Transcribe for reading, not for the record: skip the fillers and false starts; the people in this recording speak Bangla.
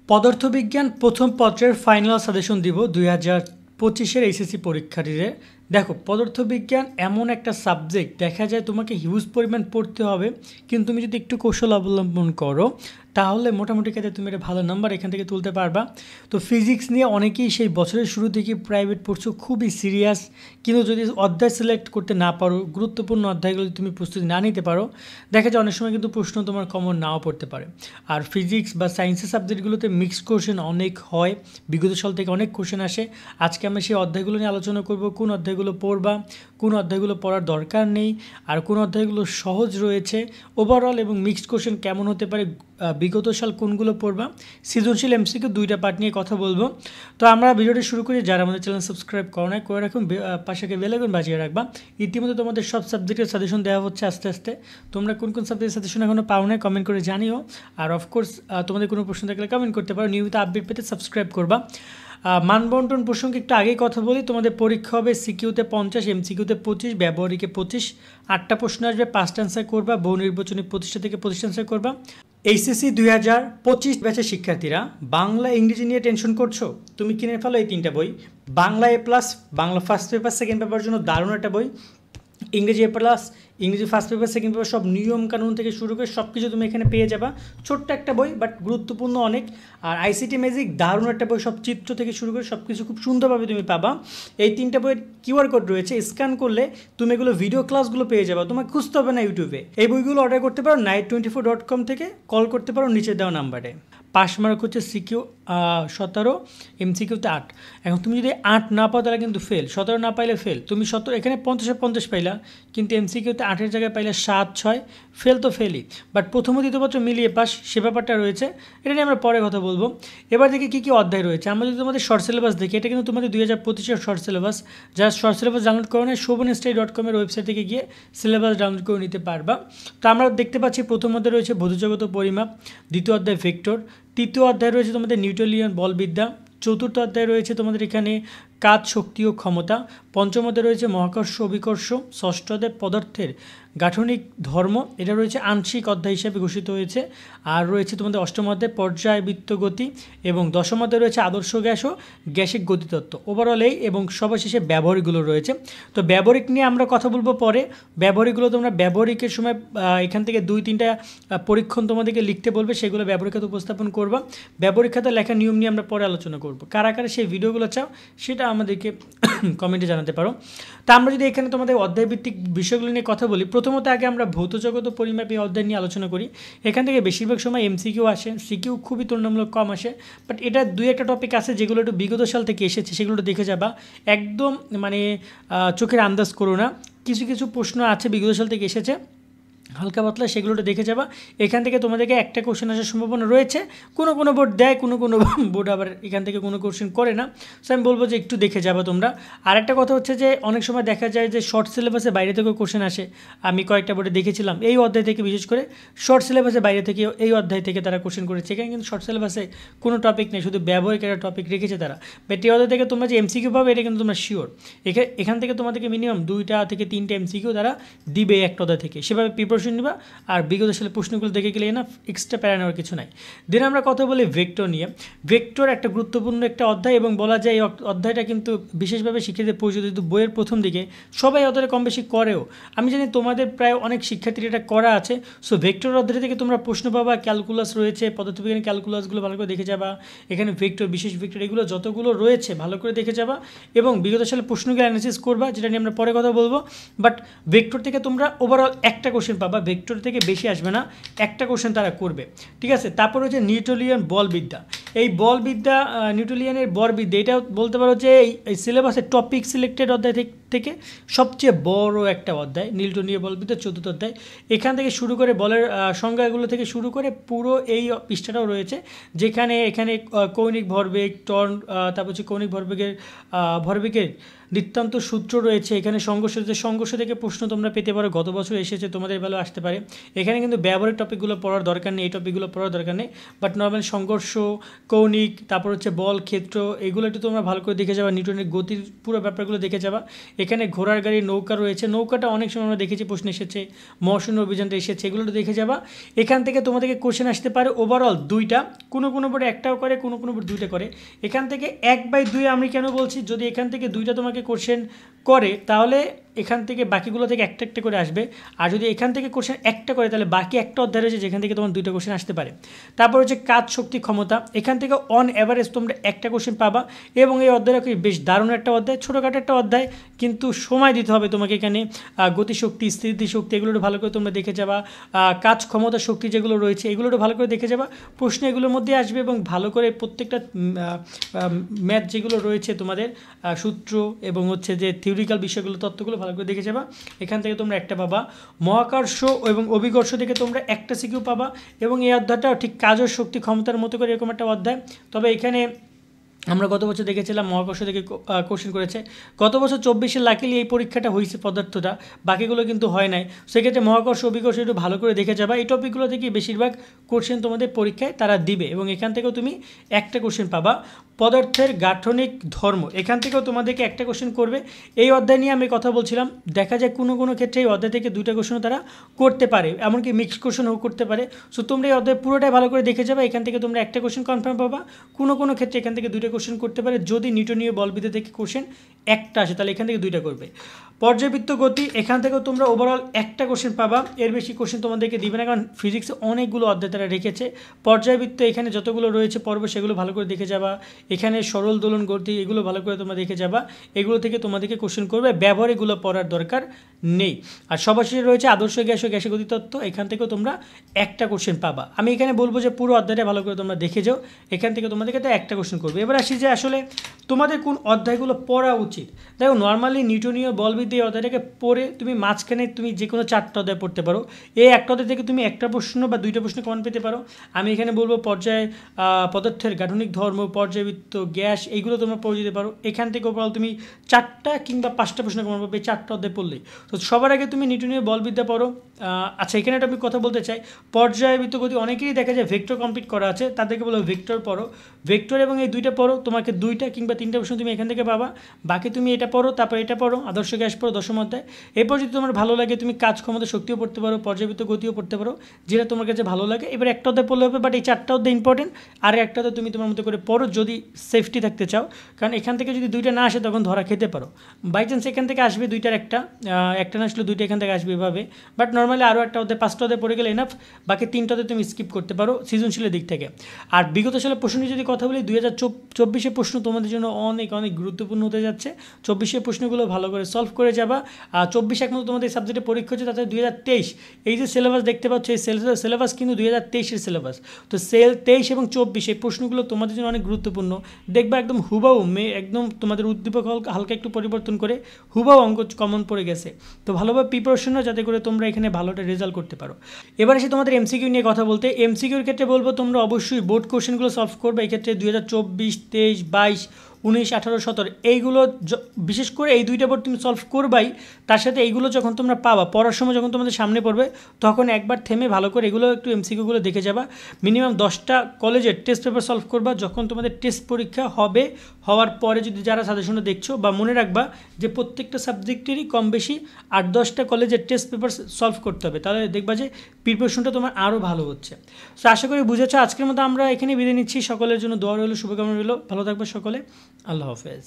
পদার্থবিজ্ঞান প্রথম পত্রের ফাইনাল সাজেশন দিব 2025-এর এইচএসসি পরীক্ষার্থীদের। দেখো, পদার্থবিজ্ঞান এমন একটা সাবজেক্ট, দেখা যায় তোমাকে হিউজ পরিমাণ পড়তে হবে, কিন্তু তুমি যদি একটু কৌশল অবলম্বন করো তাহলে মোটামুটি কাজে তুমি একটা ভালো নাম্বার এখান থেকে তুলতে পারবা। তো ফিজিক্স নিয়ে অনেকেই সেই বছরের শুরু থেকে প্রাইভেট পড়ছো, খুবই সিরিয়াস, কিন্তু যদি অধ্যায় সিলেক্ট করতে না পারো, গুরুত্বপূর্ণ অধ্যায়গুলো তুমি প্রস্তুতি না নিতে পারো, দেখা যায় অনেক সময় কিন্তু প্রশ্ন তোমার কমন নাও পড়তে পারে। আর ফিজিক্স বা সায়েন্সের সাবজেক্টগুলোতে মিক্সড কোশ্চেন অনেক হয়, বিগত সাল থেকে অনেক কোশ্চেন আসে। আজকে আমরা সেই অধ্যায়গুলো নিয়ে আলোচনা করব, কোন অধ্যায়গুলো পড়বা, কোন অধ্যায়গুলো পড়ার দরকার নেই, আর কোন অধ্যায়গুলো সহজ রয়েছে ওভারঅল, এবং মিক্সড কোশ্চেন কেমন হতে পারে, বিগত সাল কোনগুলো পড়বা, সৃজনশীল এমসিকিউ দুইটা পার্ট নিয়ে কথা বলবো। তো আমরা ভিডিওটি শুরু করি। যারা আমাদের চ্যানেল সাবস্ক্রাইব করো না, করে রাখুন, পাশে বেল আইকন বাজিয়ে রাখবা। ইতিমধ্যে তোমাদের সব সাবজেক্টের সাজেশন দেওয়া হচ্ছে আস্তে আস্তে। তোমরা কোন কোন সাবজেক্টের সাজেশন এখনও পাও না কমেন্ট করে জানিও। আর অফকোর্স তোমাদের কোনো প্রশ্ন থাকলে কমেন্ট করতে পারো। নিয়মিত আপডেট পেতে সাবস্ক্রাইব করবা। মানবন্টন প্রসঙ্গে একটু আগেই কথা বলি। তোমাদের পরীক্ষা হবে সিকিউতে 50, এমসিকিউতে 25, ব্যবহারিকে 25। 8টা প্রশ্ন আসবে, 5টা অ্যান্সার করবা। বহু নির্বাচনী প্রতিষ্ঠা থেকে 25টা অ্যান্সার করবা। এইচএসসি 2025 ব্যাচের শিক্ষার্থীরা, বাংলা ইংরেজি নিয়ে টেনশন করছো, তুমি কিনে ফেলো এই 3টা বই। Bangla A+, Bangla first paper second paper জন্য দারুণ একটা বই। ইংরেজি A+, ইংরেজি ফার্স্ট পেপার সেকেন্ড পেপার, সব নিয়ম কানুন থেকে শুরু করে সব কিছু তুমি এখানে পেয়ে যাবা। ছোট্ট একটা বই, বাট গুরুত্বপূর্ণ অনেক। আর আইসিটি ম্যাজিক দারুণ একটা বই, সব চিত্র থেকে শুরু করে সব কিছু খুব সুন্দরভাবে তুমি পাবা। এই 3টা বইয়ের কিউআর কোড রয়েছে, স্ক্যান করলে তুমি এগুলো ভিডিও ক্লাসগুলো পেয়ে যাবা, তোমাকে খুঁজতে হবে না ইউটিউবে। এই বইগুলো অর্ডার করতে পারো night24.com থেকে, কল করতে পারো নিচে দেওয়া নাম্বারে। পাস মার্ক হচ্ছে সিকিউ 17, এমসিকিউতে 8। এখন তুমি যদি 8 না পাও তাহলে কিন্তু ফেল, 17 না পাইলে ফেল। তুমি 17 এখানে 50 পাইলা, কিন্তু এমসিকিউতে 8-এর জায়গায় পাইলে 7, 6, ফেল তো ফেলই। বাট প্রথম ও দ্বিতীয় পত্র মিলিয়ে পাস, সে ব্যাপারটা রয়েছে, এটা নিয়ে আমরা পরে কথা বলবো। এবার দেখি কী কী অধ্যায় রয়েছে। আমরা যদি তোমাদের শর্ট সিলেবাস দেখি, এটা কিন্তু তোমাদের 2025-এর শর্ট সিলেবাস। যারা শর্ট সিলেবাস ডাউনলোড করো না, shobhanstudy.com-এর ওয়েবসাইট থেকে গিয়ে সিলেবাস ডাউনলোড করে নিতে পারবা। তো আমরা দেখতে পাচ্ছি প্রথম অধ্যায় রয়েছে বধূজগত পরিমাপ, দ্বিতীয় অধ্যায় ভেক্টর, তৃতীয় অধ্যায় রয়েছে তোমাদের নিউটনিয়ান বলবিদ্যা, চতুর্থ অধ্যায় রয়েছে তোমাদের এখানে কাজ, শক্তি ও ক্ষমতা, পঞ্চম অধ্যায় রয়েছে মহাকর্ষ অভিকর্ষ, ষষ্ঠ অধ্যায় পদার্থের গাঠনিক ধর্ম, এটা রয়েছে আংশিক অধ্যায় হিসেবে ঘোষিত হয়েছে। আর রয়েছে তোমাদের অষ্টম অধ্যায় পর্যায়বৃত্ত গতি, এবং দশম অধ্যায় রয়েছে আদর্শ গ্যাস ও গ্যাসিক গতিতত্ত্ব। ওভারঅল এই, এবং সবার শেষে ব্যবহারিকগুলো রয়েছে। তো ব্যবহারিক নিয়ে আমরা কথা বলবো পরে। ব্যবহারিকগুলো তোমরা ব্যবহারিকের সময় এখান থেকে 2-3টা পরীক্ষণ তোমাদেরকে লিখতে বলবে, সেগুলো ব্যবহারিক খাতে উপস্থাপন করবা। ব্যবহারিক খাতে লেখার নিয়ম নিয়ে আমরা পরে আলোচনা করব। কারা কারা সেই ভিডিওগুলো চাও সেটা আমাদেরকে কমেন্টে জানাতে পারো। তা আমরা যদি এখানে তোমাদের অধ্যায়ভিত্তিক বিষয়গুলো নিয়ে কথা বলি, প্রথমত আগে আমরা ভৌত জগত পরিমাপ এই অধ্যায় নিয়ে আলোচনা করি। এখান থেকে বেশিরভাগ সময় এমসিকিউ আসে, সিকিউ খুবই তুলনামূলক কম আসে, বাট এটা 2-একটা টপিক আছে যেগুলো একটু বিগত সাল থেকে এসেছে, সেগুলো দেখে যাবা। একদম মানে চোখের আন্দাজ করো না, কিছু কিছু প্রশ্ন আছে বিগত সাল থেকে এসেছে হালকা পাতলা, সেগুলোটা দেখে যাবা। এখান থেকে তোমাদেরকে একটা কোশ্চেন আসার সম্ভাবনা রয়েছে। কোনো কোনো বোর্ড দেয়, কোনো কোনো বোর্ড আবার এখান থেকে কোনো কোশ্চেন করে না। সো আমি বলবো যে একটু দেখে যাবা তোমরা। আরেকটা কথা হচ্ছে যে অনেক সময় দেখা যায় যে শর্ট সিলেবাসে বাইরে থেকেও কোশ্চেন আসে। আমি কয়েকটা বোর্ডে দেখেছিলাম এই অধ্যায় থেকে, বিশেষ করে শর্ট সিলেবাসে বাইরে থেকে এই অধ্যায় থেকে তারা কোশ্চেন করেছে। এখানে কিন্তু শর্ট সিলেবাসে কোনো টপিক নেই, শুধু ব্যবহারিক একটা টপিক রেখেছে তারা। বাট এই অধ্যায় থেকে তোমরা যে এমসিকিউ পাবে এটা কিন্তু তোমরা শিওর। এখান থেকে তোমাদেরকে মিনিমাম 2টা থেকে 3টে এমসিকিউ তারা দিবে একটা অধ্যায় থেকে, সেভাবে প্রিপারেশন নিবা। আর বিগত সালে প্রশ্নগুলো দেখে গেলে না, এক্সট্রা প্যারা নেওয়ার কিছু নাই। দেন আমরা কথা বলি ভেক্টর নিয়ে। ভেক্টর একটা গুরুত্বপূর্ণ একটা অধ্যায়, এবং বলা যায় এই অধ্যায়টা কিন্তু বিশেষভাবে শিক্ষার্থীদের পরিচিত, কিন্তু বইয়ের প্রথম দিকে সবাই অধ্যায় কম বেশি করেও। আমি জানি তোমাদের প্রায় অনেক শিক্ষার্থীর এটা করা আছে। সো ভেক্টর অধ্যায় থেকে তোমরা প্রশ্ন পাবা, ক্যালকুলাস রয়েছে, পদার্থবিজ্ঞানের ক্যালকুলাসগুলো ভালো করে দেখে যাবা। এখানে ভেক্টর, বিশেষ ভেক্টর, এগুলো যতগুলো রয়েছে ভালো করে দেখে যাবা, এবং বিগত সালে প্রশ্নগুলো অ্যানালাইসিস করবা, যেটা নিয়ে আমরা পরে কথা বলবো। বাট ভেক্টর থেকে তোমরা ওভারঅল একটা কোশ্চেন পাবা, ভেক্টর থেকে বেশি আসবে না, একটা কোশ্চেন তারা করবে, ঠিক আছে। তারপর হচ্ছে নিউটনিয়ান বলবিদ্যা। এই বলবিদ্যা, নিউটনিয়ানের বলবিদ্যা, এটা বলতে পারো যে এই সিলেবাসের টপিক সিলেক্টেড অধ্যায় থেকে সবচেয়ে বড় একটা অধ্যায়। নিউটনীয় বলবিদ্যা 4th অধ্যায়। এখান থেকে শুরু করে বলের সংজ্ঞাগুলো থেকে শুরু করে পুরো এই পৃষ্ঠাটাও রয়েছে, যেখানে এখানে কৌণিক ভরবেগ, টর্ন, তারপর হচ্ছে কৌণিক ভরবেগের নিত্যান্ত সূত্র রয়েছে। এখানে সংঘর্ষ থেকে প্রশ্ন তোমরা পেতে পারো, গত বছর এসেছে, তোমাদের বেলাও আসতে পারে। এখানে কিন্তু ব্যবহারিক টপিকগুলো পড়ার দরকার নেই, এই টপিকগুলো পড়ার দরকার নেই। বাট নর্মাল সংঘর্ষ, কৌণিক, তারপর হচ্ছে বল, ক্ষেত্র, এগুলো একটু তোমরা ভালো করে দেখে যাবা। নিউটনের গতির পুরো ব্যাপারগুলো দেখে যাবা। এখানে ঘোড়ার গাড়ি, নৌকা রয়েছে। নৌকাটা অনেক সময় আমরা দেখেছি প্রশ্ন এসেছে, মহাশূন্য অভিযানটা এসেছে, এগুলো দেখে যাবা। এখান থেকে তোমাদেরকে কোশ্চেন আসতে পারে ওভারঅল দুইটা, কোনো বোর্ডে একটাও করে, কোনো বোর্ড দুইটা করে। এখান থেকে 1/2 আমি কেন বলছি, যদি এখান থেকে দুইটা তোমাকে কোশ্চেন করে তাহলে এখান থেকে বাকিগুলো থেকে একটা একটা করে আসবে, আর যদি এখান থেকে কোশ্চেন একটা করে তাহলে বাকি একটা অধ্যায় রয়েছে যেখান থেকে তোমার দুইটা কোশ্চেন আসতে পারে। তারপর হচ্ছে কাজ, শক্তি, ক্ষমতা, এখান থেকে অন অ্যাভারেজ তোমরা একটা কোশ্চেন পাবা, এবং এই অধ্যায়টা বেশ দারুণ একটা অধ্যায়, ছোটোখাটো একটা অধ্যায়, কিন্তু সময় দিতে হবে তোমাকে। এখানে গতিশক্তি, স্থিতিশক্তি এগুলো ভালো করে তোমরা দেখে যাবা, কাজ, ক্ষমতা, শক্তি যেগুলো রয়েছে এগুলো ভালো করে দেখে যাবা। প্রশ্ন এগুলোর মধ্যে আসবে, এবং ভালো করে প্রত্যেকটা ম্যাথ যেগুলো রয়েছে তোমাদের সূত্র এবং হচ্ছে যে থিওরিক্যাল বিষয়গুলো, তত্ত্বগুলো ভালো করে দেখে যাবা। এখান থেকে তোমরা একটা পাবা। মহাকর্ষ এবং অভিকর্ষ থেকে তোমরা একটা সিকিউ পাবা, এবং এই অধ্যায়টা ঠিক কাজ ও শক্তি ক্ষমতার মতো করে এরকম একটা অধ্যায়। তবে এখানে আমরা গত বছর দেখেছিলাম মহাকর্ষ থেকে কোশ্চেন করেছে, গত বছর 24-এ লাকিলি এই পরীক্ষাটা হয়েছে পদার্থটা, বাকিগুলো কিন্তু হয় নাই। সেক্ষেত্রে মহাকর্ষ, অভিকর্ষ একটু ভালো করে দেখে যাবা। এই টপিকগুলো থেকে বেশিরভাগ কোশ্চেন তোমাদের পরীক্ষায় তারা দিবে, এবং এখান থেকেও তুমি একটা কোশ্চেন পাবা। পদার্থের গাঠনিক ধর্ম, এখান থেকেও তোমাদেরকে একটা কোশ্চেন করবে। এই অধ্যায় নিয়ে আমি কথা বলছিলাম, দেখা যায় কোনো ক্ষেত্রে এই অধ্যায় থেকে দুইটা কোশ্চেনও তারা করতে পারে, এমনকি মিক্সড কোশ্চেনও করতে পারে। সো তোমরা এই অধ্যায় পুরোটাই ভালো করে দেখে যাবে, এখান থেকে তোমরা একটা কোশ্চেন কনফার্ম পাবা। কোনো ক্ষেত্রে এখান থেকে দুইটা কোশ্চেন করতে পারে, যদি নিউটনীয় বলবিদ্যা থেকে কোশ্চেন একটা আসে তাহলে এখান থেকে দুইটা করবে। পর্যাবৃত্ত গতি, এখান থেকেও তোমরা ওভারঅল একটা কোশ্চেন পাবা, এর বেশি কোশ্চেন তোমাদেরকে দিবে না, কারণ ফিজিক্সে অনেকগুলো অধ্যায় তারা রেখেছে। পর্যায়বৃত্ত এখানে যতগুলো রয়েছে পর্ব সেগুলো ভালো করে দেখে যাবা। এখানে সরল দোলন গতি এগুলো ভালো করে তোমরা দেখে যাবা, এগুলো থেকে তোমাদেরকে কোশ্চেন করবে, ব্যবহার এগুলো পড়ার দরকার নেই। আর সবার শেষে রয়েছে আদর্শ গ্যাস ও গ্যাসের গতিতত্ত্ব, এখান থেকেও তোমরা একটা কোশ্চেন পাবা। আমি এখানে বলবো যে পুরো অধ্যায়টা ভালো করে তোমরা দেখে যাও, এখান থেকে তোমাদেরকে তো একটা কোশ্চেন করবে। এবার আসি যে আসলে তোমাদের কোন অধ্যায়গুলো পড়া উচিত। দেখো নর্মালি নিউটনীয় বলবিদ্যা এই অধ্যায়টাকে পড়ে তুমি মাঝখানে তুমি যে কোনো 4টা অধ্যায় পড়তে পারো, এই একটা অধ্যায় থেকে তুমি একটা প্রশ্ন বা দুইটা প্রশ্ন কমন পেতে পারো। আমি এখানে বলবো পদার্থের গাঠনিক ধর্ম, পর্যায়বৃত্ত, গ্যাস এইগুলো তোমরা পড়ে যেতে পারো। এখান থেকে ওভারঅল তুমি 4টা কিংবা 5টা প্রশ্ন কমন পাবে, 4টা অধ্যায় পড়লেই। তো সবার আগে তুমি নিউটনীয় বলবিদ্যা পড়ো। আচ্ছা এখানে একটা আমি কথা বলতে চাই, পর্যায়বৃত্ত গতি অনেকেরই দেখা যায় ভেক্টর কমপ্লিট করা আছে, তাদেরকে বলো ভেক্টর পড়ো, ভেক্টর এবং এই দুইটা পড়ো, তোমাকে 2টা কিংবা 3টা প্রশ্ন তুমি এখান থেকে পাবা। বাকি তুমি এটা পড়ো, তারপর এটা পড়ো, আদর্শ গ্যাস পড়ো 10ম অধ্যায়। এরপর যদি তোমার ভালো লাগে তুমি কাজ, ক্ষমতা, শক্তিও পড়তে পারো, পর্যাবৃত্ত গতিও পড়তে পারো, যেটা তোমার কাছে ভালো লাগে। এবার একটা অধ্যায় পড়লে হবে, বাট এই 4টা অধ্যায় ইম্পর্টেন্ট, আর একটা অধ্যায় তুমি তোমার মতো করে পড়ো যদি সেফটি থাকতে চাও, কারণ এখান থেকে যদি 2টা না আসে তখন ধরা খেতে পারো। বাই চান্স এখান থেকে আসবে 2টার একটা না আসলে 2টা এখান থেকে আসবে এভাবে, বাট নর্মালি আরও একটা অধ্যায় 5টা অধ্যায় পড়ে গেলে এনাফ, বাকি 3টাতে তুমি স্কিপ করতে পারো সৃজনশীলের দিক থেকে। আর বিগত সালের প্রশ্ন নিয়ে যদি কথা বলি, 2024-এর প্রশ্ন তোমাদের জন্য অনেক গুরুত্বপূর্ণ হতে যাচ্ছে। 24-এর প্রশ্নগুলো ভালো করে সলভ করে যাবা। 24 একমাত্র তোমাদের সাবজেক্টে পরীক্ষা হচ্ছে, তাতে 2023 এই যে সিলেবাস দেখতে পাচ্ছ, এই সিলেবাস কিন্তু 2023-এর সিলেবাস। তো 23 এবং 24 এই প্রশ্নগুলো তোমাদের জন্য অনেক গুরুত্বপূর্ণ। দেখবা একদম হুবাহু একদম তোমাদের উদ্দীপক হালকা একটু পরিবর্তন করে হুবাহু অঙ্ক কমন পড়ে গেছে। তো ভালোভাবে প্রিপারেশন নাও যাতে করে তোমরা এখানে ভালোটা রেজাল্ট করতে পারো। এবার এসে তোমাদের এমসিকিউ নিয়ে কথা বলতে, এমসিকিউর ক্ষেত্রে বলবো তোমরা অবশ্যই বোর্ড কোশ্চেনগুলো সলভ করবে। এই ক্ষেত্রে 2024, 23, 22, 19, 18, 17 এইগুলো বিশেষ করে এই 2টা বোর্ড তুমি সলভ করবাই। তার সাথে এইগুলো যখন তোমরা পাবা পড়ার সময়, যখন তোমাদের সামনে পড়বে তখন একবার থেমে ভালো করে এগুলো একটু এমসিকিউগুলো দেখে যাবা। মিনিমাম 10টা কলেজের টেস্ট পেপার সলভ করবা যখন তোমাদের টেস্ট পরীক্ষা হবে। হওয়ার পরে যদি যারা সাজেশনে দেখছো, বা মনে রাখবা যে প্রত্যেকটা সাবজেক্টেরই কম বেশি 8-10টা কলেজের টেস্ট পেপার সলভ করতে হবে, তাহলে দেখবা যে প্রিপারেশনটা তোমার আরও ভালো হচ্ছে। তো আশা করি বুঝেছো। আজকের মতো আমরা এখানে বিদায় নিচ্ছি, সকলের জন্য দোয়া রইলো, শুভকামনা রইলো, ভালো থাকবে সকলে, আল্লাহ হাফেজ।